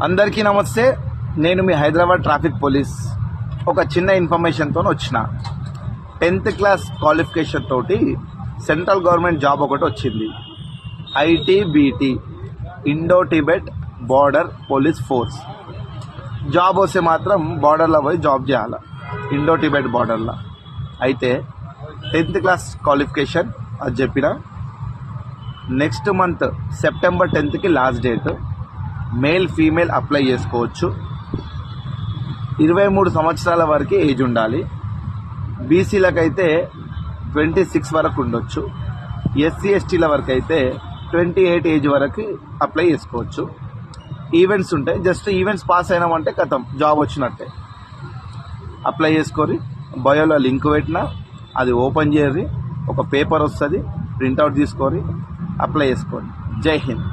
అందరికీ నమస్తే. నేను మీ హైదరాబాద్ ట్రాఫిక్ పోలీస్. ఒక చిన్న ఇన్ఫర్మేషన్తో వచ్చిన. 10th క్లాస్ క్వాలిఫికేషన్ తోటి సెంట్రల్ గవర్నమెంట్ జాబ్ ఒకటి వచ్చింది. ITBT, Indo Tibet border police force. Job వస్తే మాత్రం బార్డర్లో పోయి జాబ్ చేయాలి, ఇండో టిబెట్ బార్డర్లో. అయితే 10th క్లాస్ క్వాలిఫికేషన్ అది చెప్పిన. నెక్స్ట్ మంత్ సెప్టెంబర్ 10కి last date. Male female apply చేసుకోవచ్చు. 23 సంవత్సరాల వరకు ఏజ్ ఉండాలి. బీసీలకైతే 26 వరకు ఉండొచ్చు. SC STల వరకు అయితే 28 ఏజ్ వరకు అప్లై చేసుకోవచ్చు. ఈవెంట్స్ ఉంటాయి, జస్ట్ ఈవెంట్స్ పాస్ అయినామంటే కథం జాబ్ వచ్చినట్టే. అప్లై చేసుకొని బయోలో లింక్ పెట్టినా అది ఓపెన్ చేయరి, ఒక పేపర్ వస్తుంది, ప్రింట్అవుట్ తీసుకొని అప్లై చేసుకోండి. జై హింద్.